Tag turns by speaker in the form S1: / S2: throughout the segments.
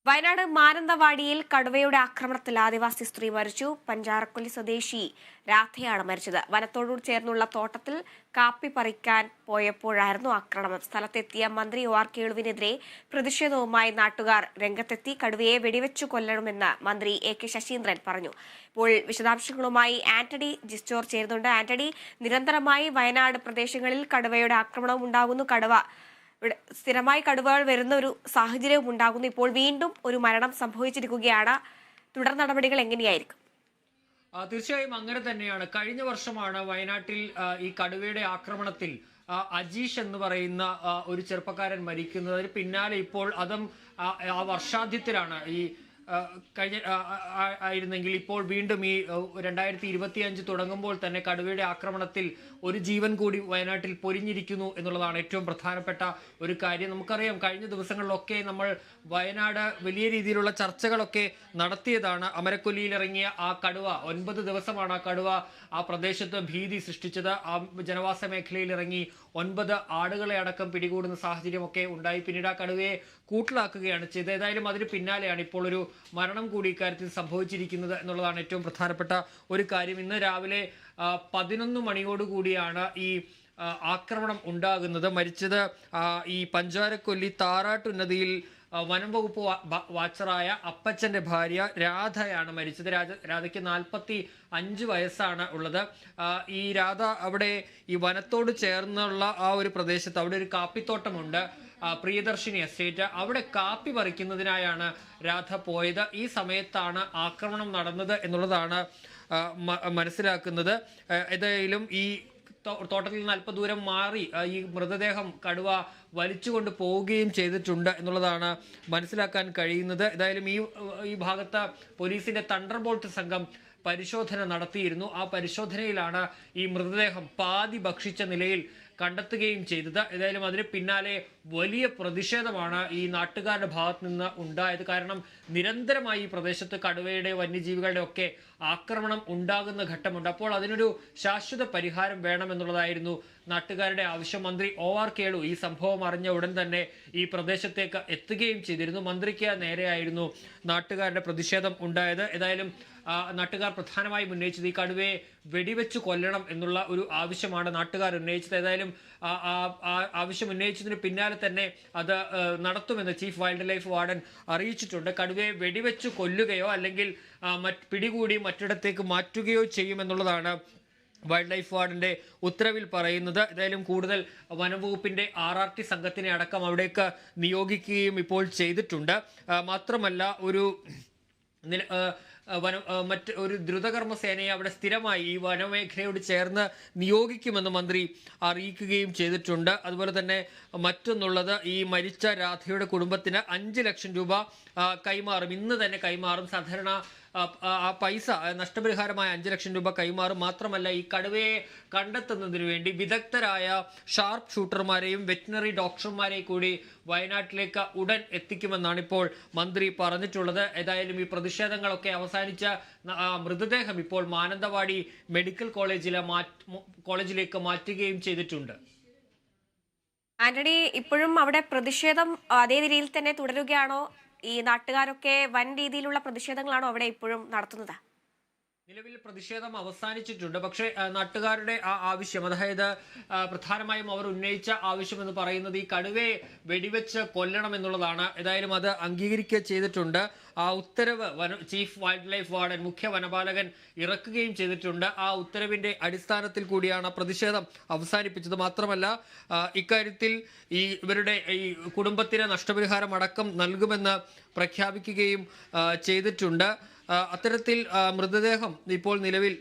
S1: വയനാട് മാനന്തവാടിയിൽ കടുവയുടെ ആക്രമണത്തിൽ ആദിവാസി സ്ത്രീ മരിച്ചു. പഞ്ചാരക്കൊല്ലി സ്വദേശി രാധയാണ് മരിച്ചത്. വനത്തോടു ചേർന്നുള്ള തോട്ടത്തിൽ കാപ്പി പറിക്കാൻ പോയപ്പോഴായിരുന്നു ആക്രമണം. സ്ഥലത്തെത്തിയ മന്ത്രി ഒ ആർ കേളുവിനെതിരെ പ്രതിഷേധവുമായി നാട്ടുകാർ രംഗത്തെത്തി. കടുവയെ വെടിവെച്ചു കൊല്ലണമെന്ന് മന്ത്രി എ കെ ശശീന്ദ്രൻ പറഞ്ഞു. ഇപ്പോൾ വിശദാംശങ്ങളുമായി ആന്റണി ജിസ്റ്റോർ ചേരുന്നുണ്ട്. ആന്റണി, നിരന്തരമായി വയനാട് പ്രദേശങ്ങളിൽ കടുവയുടെ ആക്രമണവും ഉണ്ടാകുന്നു. സ്ഥിരമായി കടുവകൾ വരുന്ന ഒരു സാഹചര്യവും ഉണ്ടാകുന്നു. ഇപ്പോൾ വീണ്ടും ഒരു മരണം സംഭവിച്ചിരിക്കുകയാണ്. തുടർ നടപടികൾ എങ്ങനെയായിരിക്കും?
S2: തീർച്ചയായും അങ്ങനെ തന്നെയാണ്. കഴിഞ്ഞ വർഷമാണ് വയനാട്ടിൽ ഈ കടുവയുടെ ആക്രമണത്തിൽ അജീഷ് എന്ന് പറയുന്ന ഒരു ചെറുപ്പക്കാരൻ മരിക്കുന്നത്. അതിന് പിന്നാലെ ഇപ്പോൾ അതും ആ വർഷാന്ത്യത്തിലാണ് ഈ കഴിഞ്ഞ ആയിരുന്നെങ്കിൽ ഇപ്പോൾ വീണ്ടും ഈ 2025 തുടങ്ങുമ്പോൾ തന്നെ കടുവയുടെ ആക്രമണത്തിൽ ഒരു ജീവൻ കൂടി വയനാട്ടിൽ പൊരിഞ്ഞിരിക്കുന്നു എന്നുള്ളതാണ് ഏറ്റവും പ്രധാനപ്പെട്ട ഒരു കാര്യം. നമുക്കറിയാം, കഴിഞ്ഞ ദിവസങ്ങളിലൊക്കെ നമ്മൾ വയനാട് വലിയ രീതിയിലുള്ള ചർച്ചകളൊക്കെ നടത്തിയതാണ്. അമരക്കൊല്ലിയിൽ ഇറങ്ങിയ ആ കടുവ 9 ദിവസമാണ് ആ കടുവ ആ പ്രദേശത്ത് ഭീതി സൃഷ്ടിച്ചത്. ആ ജനവാസ മേഖലയിൽ ഇറങ്ങി 9 ആടുകളെ അടക്കം പിടികൂടുന്ന സാഹചര്യമൊക്കെ ഉണ്ടായി. പിന്നീട് ആ കടുവയെ കൂട്ടിലാക്കുകയാണ് ചെയ്തത്. ഏതായാലും അതിന് പിന്നാലെയാണ് ഇപ്പോൾ ഒരു മരണം കൂടി ഇക്കാര്യത്തിൽ സംഭവിച്ചിരിക്കുന്നത് എന്നുള്ളതാണ് ഏറ്റവും പ്രധാനപ്പെട്ട ഒരു കാര്യം. ഇന്ന് രാവിലെ 11 മണിയോടുകൂടിയാണ് ഈ ആക്രമണം ഉണ്ടാകുന്നത്. മരിച്ചത് ഈ പഞ്ചാരക്കൊല്ലി താറാട്ടു നദിയിൽ വനം വകുപ്പ് വാച്ചറായ അപ്പച്ചന്റെ ഭാര്യ രാധയാണ് മരിച്ചത്. രാധയ്ക്ക് 45 വയസ്സാണ് ഉള്ളത്. ഈ രാധ അവിടെ ഈ വനത്തോട് ചേർന്നുള്ള ആ ഒരു പ്രദേശത്ത് അവിടെ ഒരു കാപ്പിത്തോട്ടമുണ്ട്, പ്രിയദർശിനി എസ്റ്റേറ്റ്. അവിടെ കാപ്പി പറിക്കുന്നതിനായാണ് രാധ പോയത്. ഈ സമയത്താണ് ആക്രമണം നടന്നത് എന്നുള്ളതാണ് മനസ്സിലാക്കുന്നത്. ഏതായാലും ഈ തോട്ടത്തിൽ നിന്ന് അല്പദൂരം മാറി ഈ മൃതദേഹം കടുവ വലിച്ചുകൊണ്ട് പോവുകയും ചെയ്തിട്ടുണ്ട് എന്നുള്ളതാണ് മനസ്സിലാക്കാൻ കഴിയുന്നത്. ഏതായാലും ഈ ഭാഗത്ത് പോലീസിന്റെ തണ്ടർബോൾട്ട് സംഘം പരിശോധന നടത്തിയിരുന്നു. ആ പരിശോധനയിലാണ് ഈ മൃതദേഹം പാതി ഭക്ഷിച്ച നിലയിൽ കണ്ടെത്തുകയും ചെയ്തത്. ഏതായാലും അതിന് പിന്നാലെ വലിയ പ്രതിഷേധമാണ് ഈ നാട്ടുകാരുടെ ഭാഗത്ത് നിന്ന് ഉണ്ടായത്. കാരണം നിരന്തരമായി ഈ പ്രദേശത്ത് കടുവയുടെ വന്യജീവികളുടെ ഒക്കെ ആക്രമണം ഉണ്ടാകുന്ന ഘട്ടമുണ്ട്. അപ്പോൾ അതിനൊരു ശാശ്വത പരിഹാരം വേണമെന്നുള്ളതായിരുന്നു നാട്ടുകാരുടെ ആവശ്യം. മന്ത്രി ഒ ആർ കേളു ഈ സംഭവം അറിഞ്ഞ ഉടൻ തന്നെ ഈ പ്രദേശത്തേക്ക് എത്തുകയും ചെയ്തിരുന്നു. മന്ത്രിക്ക് നേരെയായിരുന്നു നാട്ടുകാരുടെ പ്രതിഷേധം ഉണ്ടായത്. ഏതായാലും നാട്ടുകാർ പ്രധാനമായും ഉന്നയിച്ചത് ഈ കടുവയെ വെടിവെച്ച് കൊല്ലണം എന്നുള്ള ഒരു ആവശ്യമാണ് നാട്ടുകാർ ഉന്നയിച്ചത്. ഏതായാലും ആവശ്യം ഉന്നയിച്ചതിന് പിന്നാലെ തന്നെ അത് നടത്തുമെന്ന് ചീഫ് വൈൽഡ് ലൈഫ് വാർഡൻ അറിയിച്ചിട്ടുണ്ട്. കടുവയെ വെടിവെച്ച് കൊല്ലുകയോ അല്ലെങ്കിൽ പിടികൂടി മറ്റിടത്തേക്ക് മാറ്റുകയോ ചെയ്യുമെന്നുള്ളതാണ് വൈൽഡ് ലൈഫ് വാർഡിന്റെ ഉത്തരവിൽ പറയുന്നത്. ഏതായാലും കൂടുതൽ വനംവകുപ്പിന്റെ RRT സംഘത്തിനെ അടക്കം അവിടേക്ക് നിയോഗിക്കുകയും ഇപ്പോൾ ചെയ്തിട്ടുണ്ട്. മാത്രമല്ല ഒരു ദ്രുതകർമ്മ സേനയെ അവിടെ സ്ഥിരമായി ഈ വനമേഖലയോട് ചേർന്ന് നിയോഗിക്കുമെന്ന് മന്ത്രി അറിയിക്കുകയും ചെയ്തിട്ടുണ്ട്. അതുപോലെ തന്നെ മറ്റൊന്നുള്ളത്, ഈ മരിച്ച രാധയുടെ കുടുംബത്തിന് 5 ലക്ഷം രൂപ കൈമാറും. ഇന്ന് തന്നെ കൈമാറും. സാധാരണ ആ പൈസ നഷ്ടപരിഹാരമായ 5 ലക്ഷം രൂപ കൈമാറും. മാത്രമല്ല, ഈ കടുവയെ കണ്ടെത്തുന്നതിന് വേണ്ടി വിദഗ്ധരായ ഷാർപ്പ് ഷൂട്ടർമാരെയും വെറ്റിനറി ഡോക്ടർമാരെയും കൂടി വയനാട്ടിലേക്ക് ഉടൻ എത്തിക്കുമെന്നാണ് ഇപ്പോൾ മന്ത്രി പറഞ്ഞിട്ടുള്ളത്. ഏതായാലും ഈ പ്രതിഷേധങ്ങളൊക്കെ അവസാനിച്ച മൃതദേഹം ഇപ്പോൾ മാനന്തവാടി മെഡിക്കൽ കോളേജിലേക്ക് മാറ്റുകയും ചെയ്തിട്ടുണ്ട്.
S1: ആന്റണി, ഇപ്പോഴും അവിടെ പ്രതിഷേധം അതേ രീതിയിൽ തന്നെ തുടരുകയാണോ? ഈ നാട്ടുകാരൊക്കെ വൻ രീതിയിലുള്ള പ്രതിഷേധങ്ങളാണോ അവിടെ ഇപ്പോഴും നടത്തുന്നത്?
S2: നിലവിൽ പ്രതിഷേധം അവസാനിച്ചിട്ടുണ്ട്. പക്ഷേ നാട്ടുകാരുടെ ആ ആവശ്യം, അതായത് പ്രധാനമായും അവർ ഉന്നയിച്ച ആവശ്യം എന്ന് പറയുന്നത് ഈ കടുവയെ വെടിവെച്ച് കൊല്ലണം എന്നുള്ളതാണ്. ഏതായാലും അത് അംഗീകരിക്കുക ചെയ്തിട്ടുണ്ട്. ആ ഉത്തരവ് ചീഫ് വൈൽഡ് ലൈഫ് വാർഡൻ, മുഖ്യ വനപാലകൻ ഇറക്കുകയും ചെയ്തിട്ടുണ്ട്. ആ ഉത്തരവിന്റെ അടിസ്ഥാനത്തിൽ കൂടിയാണ് പ്രതിഷേധം അവസാനിപ്പിച്ചത്. മാത്രമല്ല, ഇക്കാര്യത്തിൽ ഇവരുടെ ഈ കുടുംബത്തിന് നഷ്ടപരിഹാരം അടക്കം നൽകുമെന്ന് പ്രഖ്യാപിക്കുകയും ചെയ്തിട്ടുണ്ട്. അത്തരത്തിൽ മൃതദേഹം ഇപ്പോൾ നിലവിൽ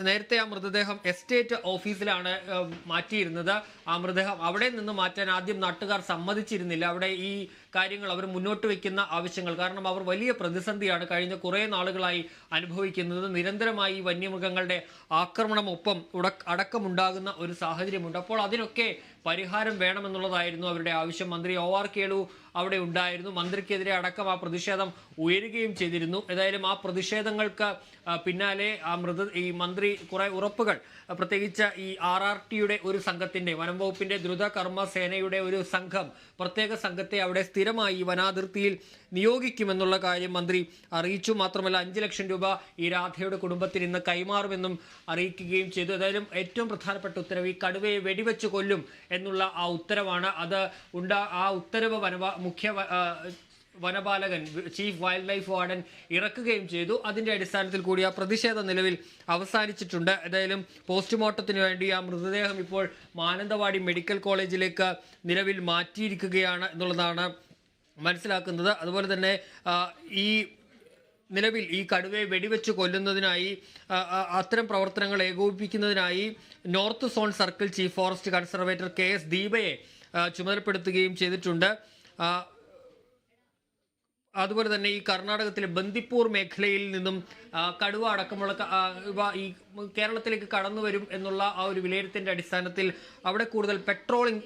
S2: നേരത്തെ ആ മൃതദേഹം എസ്റ്റേറ്റ് ഓഫീസിലാണ് മാറ്റിയിരുന്നത്. ആ മൃതദേഹം അവിടെ നിന്ന് മാറ്റാൻ ആദ്യം നാട്ടുകാർ സമ്മതിച്ചിരുന്നില്ല. അവിടെ ഈ കാര്യങ്ങൾ അവർ മുന്നോട്ട് വയ്ക്കുന്ന ആവശ്യങ്ങൾ, കാരണം അവർ വലിയ പ്രതിസന്ധിയാണ് കഴിഞ്ഞ കുറേ നാളുകളായി അനുഭവിക്കുന്നത്. നിരന്തരമായി വന്യമൃഗങ്ങളുടെ ആക്രമണമൊപ്പം അടക്കമുണ്ടാകുന്ന ഒരു സാഹചര്യമുണ്ട്. അപ്പോൾ അതിനൊക്കെ പരിഹാരം വേണമെന്നുള്ളതായിരുന്നു അവരുടെ ആവശ്യം. മന്ത്രി OR കേളു അവിടെ ഉണ്ടായിരുന്നു. മന്ത്രിക്കെതിരെ അടക്കം ആ പ്രതിഷേധം ഉയരുകയും ചെയ്തിരുന്നു. ഏതായാലും ആ പ്രതിഷേധങ്ങൾക്ക് പിന്നാലെ ഈ മന്ത്രി കുറെ ഉറപ്പുകൾ, പ്രത്യേകിച്ച് ഈ RRTയുടെ ഒരു സംഘത്തിന്റെ, വനം വകുപ്പിന്റെ ദ്രുത കർമ്മ സേനയുടെ ഒരു പ്രത്യേക സംഘത്തെ അവിടെ സ്ഥിരമായി വനാതിർത്തിയിൽ നിയോഗിക്കുമെന്നുള്ള കാര്യം മന്ത്രി അറിയിച്ചു. മാത്രമല്ല 5 ലക്ഷം രൂപ ഈ രാധയുടെ കുടുംബത്തിന് ഇന്ന് കൈമാറുമെന്നും അറിയിക്കുകയും ചെയ്തു. ഏതായാലും ഏറ്റവും പ്രധാനപ്പെട്ട ഉത്തരവ് ഈ കടുവയെ വെടിവെച്ച് കൊല്ലും എന്നുള്ള ആ ഉത്തരവാണ്. ആ ഉത്തരവ് വനപാലകൻ, ചീഫ് വൈൽഡ് ലൈഫ് വാർഡൻ ഇറക്കുകയും ചെയ്തു. അതിന്റെ അടിസ്ഥാനത്തിൽ കൂടി ആ പ്രതിഷേധം നിലവിൽ അവസാനിച്ചിട്ടുണ്ട്. ഏതായാലും പോസ്റ്റ്മോർട്ടത്തിന് വേണ്ടി ആ മൃതദേഹം ഇപ്പോൾ മാനന്തവാടി മെഡിക്കൽ കോളേജിലേക്ക് നിലവിൽ മാറ്റിയിരിക്കുകയാണ് എന്നുള്ളതാണ് മനസ്സിലാക്കുന്നത്. അതുപോലെ തന്നെ നിലവിൽ ഈ കടുവയെ വെടിവെച്ച് കൊല്ലുന്നതിനായി അത്തരം പ്രവർത്തനങ്ങൾ ഏകോപിപ്പിക്കുന്നതിനായി north zone circle chief forest conservator KS ദീപയെ ചുമതലപ്പെടുത്തുകയും ചെയ്തിട്ടുണ്ട്. അതുപോലെ തന്നെ ഈ കർണാടകത്തിലെ ബന്ദിപ്പൂർ മേഖലയിൽ നിന്നും കടുവ അടക്കമുള്ള ഈ കേരളത്തിലേക്ക് കടന്നു വരും എന്നുള്ള ആ ഒരു വിലയിരുത്തലിന്റെ അടിസ്ഥാനത്തിൽ അവിടെ കൂടുതൽ പെട്രോളിംഗ്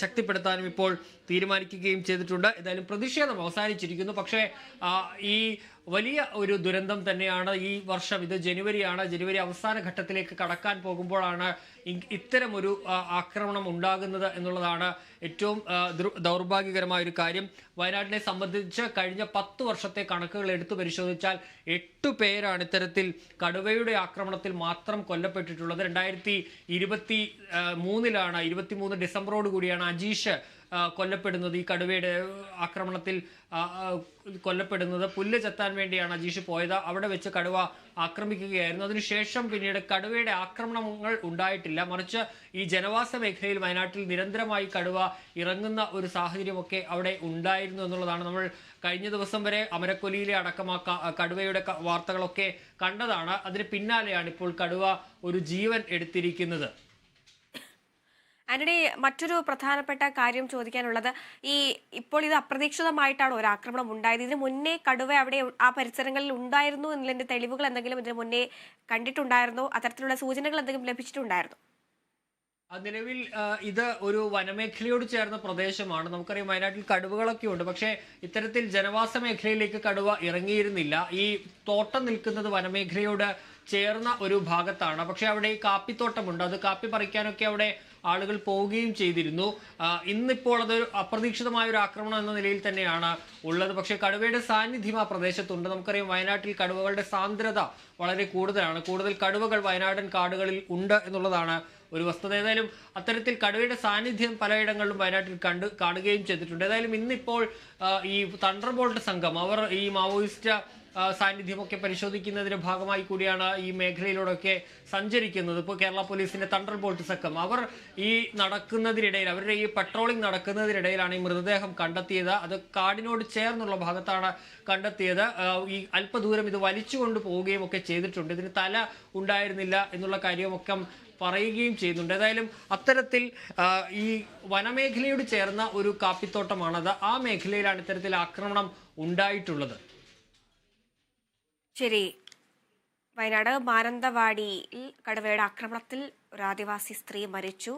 S2: ശക്തിപ്പെടുത്താനും ഇപ്പോൾ തീരുമാനിക്കുകയും ചെയ്തിട്ടുണ്ട്. ഏതായാലും പ്രതിഷേധം അവസാനിച്ചിരിക്കുന്നു. പക്ഷേ ഈ വലിയ ഒരു ദുരന്തം തന്നെയാണ് ഈ വർഷം. ഇത് ജനുവരിയാണ്. ജനുവരി അവസാന ഘട്ടത്തിലേക്ക് കടക്കാൻ പോകുമ്പോഴാണ് ഇത്തരം ഒരു ആക്രമണം ഉണ്ടാകുന്നത് എന്നുള്ളതാണ് ഏറ്റവും ദൗർഭാഗ്യകരമായ ഒരു കാര്യം. വയനാട്ടിനെ സംബന്ധിച്ച് കഴിഞ്ഞ 10 വർഷത്തെ കണക്കുകൾ എടുത്തു പരിശോധിച്ചാൽ 8 പേരാണ് ഇത്തരത്തിൽ കടുവയുടെ ആക്രമണത്തിൽ മാത്രം കൊല്ലപ്പെട്ടിട്ടുള്ളത്. 2023 23 ഡിസംബറോട് കൂടിയാണ് അജീഷ് കൊല്ലപ്പെടുന്നത്. ഈ കടുവയുടെ ആക്രമണത്തിൽ കൊല്ലപ്പെടുന്നത്. പുല്ല് ചെത്താൻ വേണ്ടിയാണ് അജീഷ് പോയത്. അവിടെ വെച്ച് കടുവ ആക്രമിക്കുകയായിരുന്നു. അതിനുശേഷം പിന്നീട് കടുവയുടെ ആക്രമണങ്ങൾ ഉണ്ടായിട്ടില്ല. മറിച്ച് ഈ ജനവാസ മേഖലയിൽ വയനാട്ടിൽ നിരന്തരമായി കടുവ ഇറങ്ങുന്ന ഒരു സാഹചര്യമൊക്കെ അവിടെ ഉണ്ടായിരുന്നു എന്നുള്ളതാണ്. നമ്മൾ കഴിഞ്ഞ ദിവസം വരെ അമരക്കൊല്ലിയിലെ അടക്കം കടുവയുടെ വാർത്തകളൊക്കെ കണ്ടതാണ്. അതിന് പിന്നാലെയാണ് ഇപ്പോൾ കടുവ ഒരു ജീവൻ എടുത്തിരിക്കുന്നത്.
S1: ആന്റണി, മറ്റൊരു പ്രധാനപ്പെട്ട കാര്യം ചോദിക്കാനുള്ളത്, ഇപ്പോൾ ഇത് അപ്രതീക്ഷിതമായിട്ടാണ് ഒരു ആക്രമണം ഉണ്ടായത്. ഇതിന് മുന്നേ കടുവ അവിടെ ആ പരിസരങ്ങളിൽ ഉണ്ടായിരുന്നു എന്നതിന്റെ തെളിവുകൾ എന്തെങ്കിലും ഇതിന് മുന്നേ കണ്ടിട്ടുണ്ടായിരുന്നോ? അത്തരത്തിലുള്ള സൂചനകൾ എന്തെങ്കിലും ലഭിച്ചിട്ടുണ്ടായിരുന്നോ?
S2: നിലവിൽ ഇത് ഒരു വനമേഖലയോട് ചേർന്ന പ്രദേശമാണ്. നമുക്കറിയാം വയനാട്ടിൽ കടുവകളൊക്കെ ഉണ്ട്. പക്ഷേ ഇത്തരത്തിൽ ജനവാസ മേഖലയിലേക്ക് കടുവ ഇറങ്ങിയിരുന്നില്ല. ഈ തോട്ടം നിൽക്കുന്നത് വനമേഖലയോട് ചേർന്ന ഒരു ഭാഗത്താണ്. പക്ഷെ അവിടെ ഈ കാപ്പിത്തോട്ടമുണ്ട്. അത് കാപ്പി പറിക്കാനൊക്കെ അവിടെ ആളുകൾ പോവുകയും ചെയ്തിരുന്നു. ഇന്നിപ്പോൾ അതൊരു അപ്രതീക്ഷിതമായ ഒരു ആക്രമണം എന്ന നിലയിൽ തന്നെയാണ് ഉള്ളത്. പക്ഷേ കടുവയുടെ സാന്നിധ്യം ആ പ്രദേശത്തുണ്ട്. നമുക്കറിയാം വയനാട്ടിൽ കടുവകളുടെ സാന്ദ്രത വളരെ കൂടുതലാണ്. കൂടുതൽ കടുവകൾ വയനാടൻ കാടുകളിൽ ഉണ്ട് എന്നുള്ളതാണ് ഒരു വസ്തുത. ഏതായാലും അത്തരത്തിൽ കടുവയുടെ സാന്നിധ്യം പലയിടങ്ങളിലും വയനാട്ടിൽ കാണുകയും ചെയ്തിട്ടുണ്ട്. ഏതായാലും ഇന്നിപ്പോൾ ഈ തണ്ടർബോൾട്ട് സംഘം അവർ ഈ മാവോയിസ്റ്റ് സാന്നിധ്യമൊക്കെ പരിശോധിക്കുന്നതിന്റെ ഭാഗമായി കൂടിയാണ് ഈ മേഖലയിലൂടെയൊക്കെ സഞ്ചരിക്കുന്നത്. ഇപ്പോൾ കേരള പോലീസിന്റെ തണ്ടർബോൾട്ട് സംഘം അവർ ഈ നടക്കുന്നതിനിടയിൽ, അവരുടെ ഈ പട്രോളിംഗ് നടക്കുന്നതിനിടയിലാണ് ഈ മൃതദേഹം കണ്ടെത്തിയത്. അത് കാടിനോട് ചേർന്നുള്ള ഭാഗത്താണ് കണ്ടെത്തിയത്. ഈ അല്പദൂരം ഇത് വലിച്ചുകൊണ്ട് പോവുകയും ഒക്കെ ചെയ്തിട്ടുണ്ട്. ഇതിന് തല ഉണ്ടായിരുന്നില്ല എന്നുള്ള കാര്യമൊക്കെ പറയുകയും ചെയ്യുന്നുണ്ട്. ഏതായാലും അത്തരത്തിൽ ഈ വനമേഖലയോട് ചേർന്ന ഒരു കാപ്പിത്തോട്ടമാണത്. ആ മേഖലയിലാണ് ഇത്തരത്തിൽ ആക്രമണം ഉണ്ടായിട്ടുള്ളത്.
S1: ശരി. വയനാട് മാനന്തവാടിയിൽ കടുവയുടെ ആക്രമണത്തിൽ ഒരു ആദിവാസി സ്ത്രീ മരിച്ചു.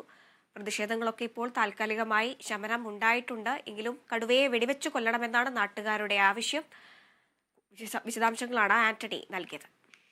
S1: പ്രതിഷേധങ്ങളൊക്കെ ഇപ്പോൾ താൽക്കാലികമായി ശമനം ഉണ്ടായിട്ടുണ്ട്. എങ്കിലും കടുവയെ വെടിവെച്ചു കൊല്ലണമെന്നാണ് നാട്ടുകാരുടെ ആവശ്യം. വിശദാംശങ്ങളാണ് ആന്റണി നൽകിയത്.